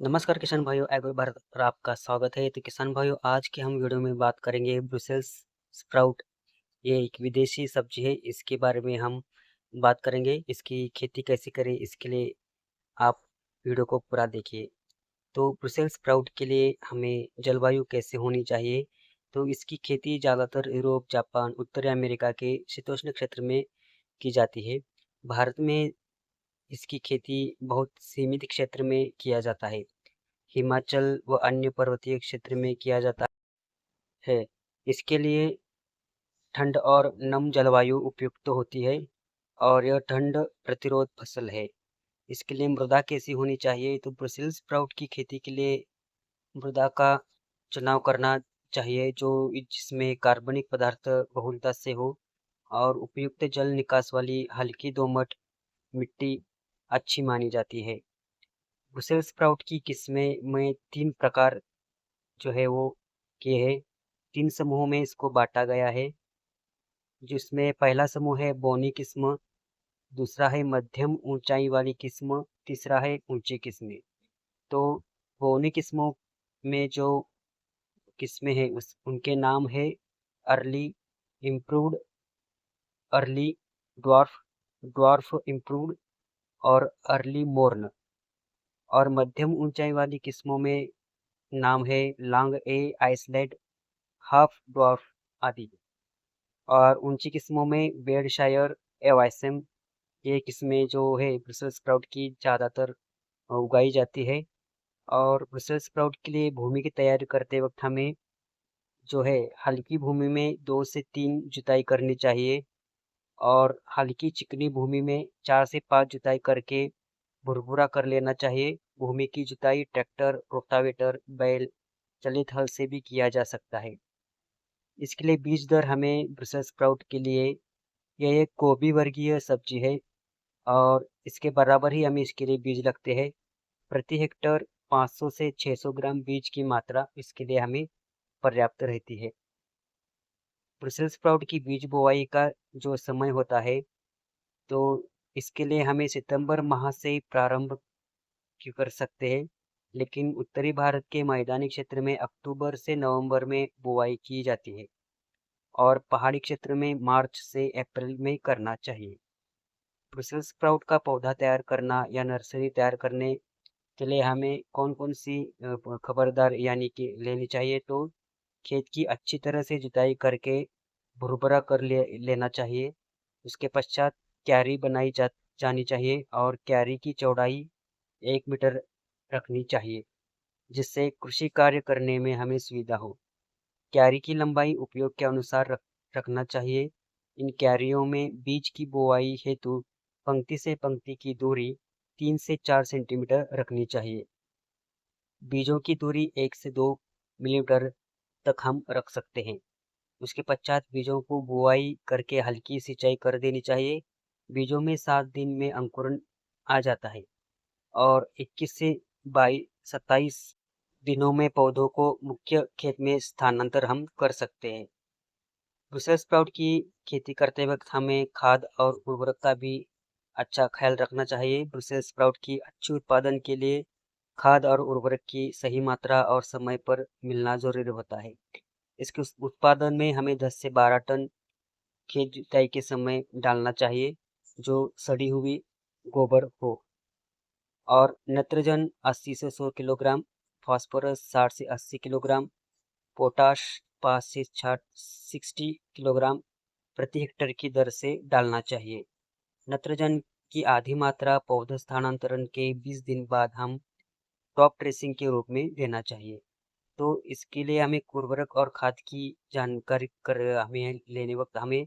नमस्कार किसान भाइयों, एग्रो भारत पर आपका स्वागत है। तो किसान भाइयों, आज के हम वीडियो में बात करेंगे ब्रुसेल्स स्प्राउट। ये एक विदेशी सब्जी है, इसके बारे में हम बात करेंगे। इसकी खेती कैसे करें, इसके लिए आप वीडियो को पूरा देखिए। तो ब्रुसेल्स स्प्राउट के लिए हमें जलवायु कैसे होनी चाहिए, तो इसकी खेती ज़्यादातर यूरोप, जापान, उत्तरी अमेरिका के शीतोष्ण क्षेत्र में की जाती है। भारत में इसकी खेती बहुत सीमित क्षेत्र में किया जाता है। हिमाचल व अन्य पर्वतीय क्षेत्र में किया जाता है। इसके लिए ठंड और नम जलवायु उपयुक्त होती है और यह ठंड प्रतिरोध फसल है। इसके लिए मृदा कैसी होनी चाहिए, तो ब्रसेल्स स्प्राउट की खेती के लिए मृदा का चुनाव करना चाहिए जो जिसमें कार्बनिक पदार्थ बहुलता से हो और उपयुक्त जल निकास वाली हल्की दोमट मिट्टी अच्छी मानी जाती है। ब्रसेल्स स्प्राउट की किस्में में 3 प्रकार जो है वो किए हैं। 3 समूहों में इसको बांटा गया है, जिसमें पहला समूह है बोनी किस्म, दूसरा है मध्यम ऊंचाई वाली किस्म, तीसरा है ऊंची किस्में। तो बोनी किस्मों में जो किस्में हैं उनके नाम है early improved, early dwarf, dwarf improved और अर्ली मोर्न। और मध्यम ऊंचाई वाली किस्मों में नाम है लॉन्ग ए, आइसलैंड, हाफ ड्वार्फ आदि। और ऊंची किस्मों में बेडशायर, एवाइसम, ये किस्में जो है ब्रसेल्स स्प्राउट की ज़्यादातर उगाई जाती है। और ब्रसेल्स स्प्राउट के लिए भूमि की तैयारी करते वक्त हमें जो है हल्की भूमि में 2 से 3 जुताई करनी चाहिए और हल्की चिकनी भूमि में 4 से 5 जुताई करके भुरभुरा कर लेना चाहिए। भूमि की जुताई ट्रैक्टर, रोटावेटर, बैल चलित हल से भी किया जा सकता है। इसके लिए बीज दर हमें ब्रसेल्स स्प्राउट के लिए, यह एक गोभी वर्गीय सब्जी है और इसके बराबर ही हमें इसके लिए बीज लगते हैं। प्रति हेक्टर 500 से 600 ग्राम बीज की मात्रा इसके लिए हमें पर्याप्त रहती है। ब्रसेल्स स्प्राउट की बीज बुआई का जो समय होता है, तो इसके लिए हमें सितंबर माह से प्रारंभ कर सकते हैं, लेकिन उत्तरी भारत के मैदानी क्षेत्र में अक्टूबर से नवंबर में बुआई की जाती है और पहाड़ी क्षेत्र में मार्च से अप्रैल में करना चाहिए। ब्रसेल्स स्प्राउट का पौधा तैयार करना या नर्सरी तैयार करने के लिए हमें कौन-कौन सी खबरदार यानी कि लेनी चाहिए, तो खेत की अच्छी तरह से जुताई करके भुरभुरा कर लेना चाहिए। उसके पश्चात क्यारी बनाई जानी चाहिए और क्यारी की चौड़ाई 1 मीटर रखनी चाहिए, जिससे कृषि कार्य करने में हमें सुविधा हो। क्यारी की लंबाई उपयोग के अनुसार रखना चाहिए। इन क्यारियों में बीज की बुआई हेतु पंक्ति से पंक्ति की दूरी 3 से 4 सेंटीमीटर रखनी चाहिए। बीजों की दूरी 1 से 2 मिलीमीटर तक हम रख सकते हैं। उसके पश्चात बीजों को बुआई करके हल्की सिंचाई कर देनी चाहिए। बीजों में 7 दिन में अंकुरण आ जाता है और 21 से 27 दिनों में पौधों को मुख्य खेत में स्थानांतर हम कर सकते हैं। ब्रसेल्स स्प्राउट की खेती करते वक्त हमें खाद और उर्वरक का भी अच्छा ख्याल रखना चाहिए। ब्रसेल्स स्प्राउट की अच्छी उत्पादन के लिए खाद और उर्वरक की सही मात्रा और समय पर मिलना जरूरी होता है। इसके उत्पादन में हमें 10 से 12 टन खेत जुताई के समय डालना चाहिए, जो सड़ी हुई गोबर हो। और नाइट्रोजन 80 से 100 किलोग्राम, फास्फोरस 60 से 80 किलोग्राम, पोटाश 5 से 60 किलोग्राम प्रति हेक्टर की दर से डालना चाहिए। नाइट्रोजन की आधी मात्रा पौधा स्थानांतरण के 20 दिन बाद हम टॉप ड्रेसिंग के रूप में देना चाहिए। तो इसके लिए हमें उर्वरक और खाद की जानकारी कर हमें लेने वक्त हमें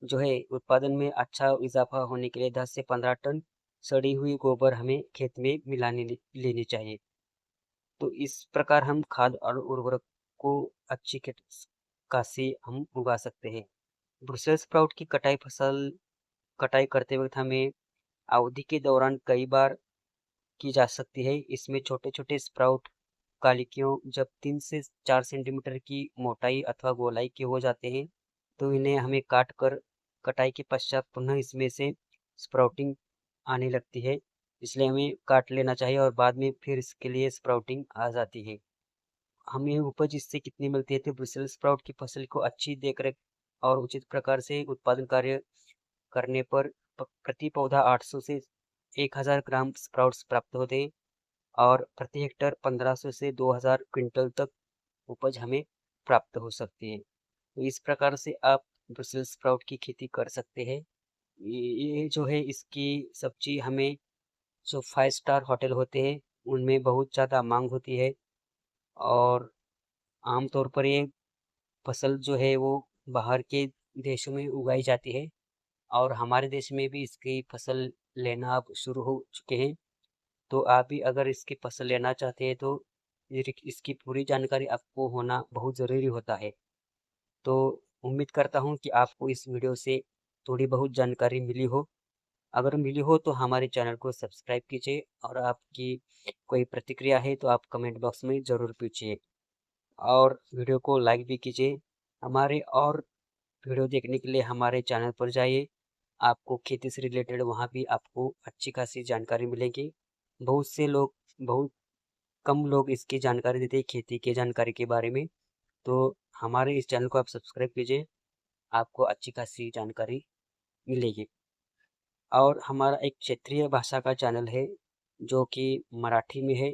जो है उत्पादन में अच्छा इजाफा होने के लिए 10 से 15 टन सड़ी हुई गोबर हमें खेत में मिलाने लेनी चाहिए। तो इस प्रकार हम खाद और उर्वरक को अच्छी खासी हम उगा सकते हैं। ब्रुसेल्स स्प्राउट की कटाई करते वक्त हमें अवधि के दौरान कई बार की जा सकती है। इसमें छोटे छोटे स्प्राउट कालिकियों जब 3 से 4 सेंटीमीटर की मोटाई अथवा गोलाई के हो जाते हैं, तो इन्हें हमें काट कर कटाई के पश्चात पुनः इसमें से स्प्राउटिंग आने लगती है। इसलिए हमें काट लेना चाहिए और बाद में फिर इसके लिए स्प्राउटिंग आ जाती है। हमें उपज इससे कितनी मिलती है, तो ब्रुसेल्स स्प्राउट की फसल को अच्छी देखरेख और उचित प्रकार से उत्पादन कार्य करने पर प्रति पौधा 800 से 1000 ग्राम स्प्राउट्स प्राप्त होते हैं और प्रति हेक्टर 1500 से 2000 क्विंटल तक उपज हमें प्राप्त हो सकती है। तो इस प्रकार से आप ब्रुसेल्स स्प्राउट की खेती कर सकते हैं। ये जो है इसकी सब्जी हमें जो 5 स्टार होटल होते हैं उनमें बहुत ज़्यादा मांग होती है और आमतौर पर ये फसल जो है वो बाहर के देशों में उगाई जाती है और हमारे देश में भी इसकी फसल लेना अब शुरू हो चुके हैं। तो आप भी अगर इसकी फसल लेना चाहते हैं तो इसकी पूरी जानकारी आपको होना बहुत ज़रूरी होता है। तो उम्मीद करता हूँ कि आपको इस वीडियो से थोड़ी बहुत जानकारी मिली हो। अगर मिली हो तो हमारे चैनल को सब्सक्राइब कीजिए और आपकी कोई प्रतिक्रिया है तो आप कमेंट बॉक्स में ज़रूर पूछिए और वीडियो को लाइक भी कीजिए। हमारे और वीडियो देखने के लिए हमारे चैनल पर जाइए। आपको खेती से रिलेटेड वहाँ भी आपको अच्छी खासी जानकारी मिलेगी। बहुत कम लोग इसकी जानकारी देते हैं खेती के जानकारी के बारे में। तो हमारे इस चैनल को आप सब्सक्राइब कीजिए, आपको अच्छी खासी जानकारी मिलेगी। और हमारा एक क्षेत्रीय भाषा का चैनल है जो कि मराठी में है।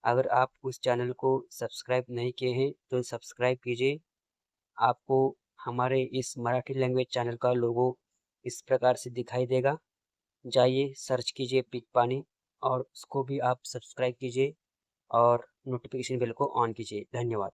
अगर आप उस चैनल को सब्सक्राइब नहीं किए हैं तो सब्सक्राइब कीजिए। आपको हमारे इस मराठी लैंग्वेज चैनल का लोगो इस प्रकार से दिखाई देगा। जाइए सर्च कीजिए पिक पानी और उसको भी आप सब्सक्राइब कीजिए और नोटिफिकेशन बेल को ऑन कीजिए। धन्यवाद।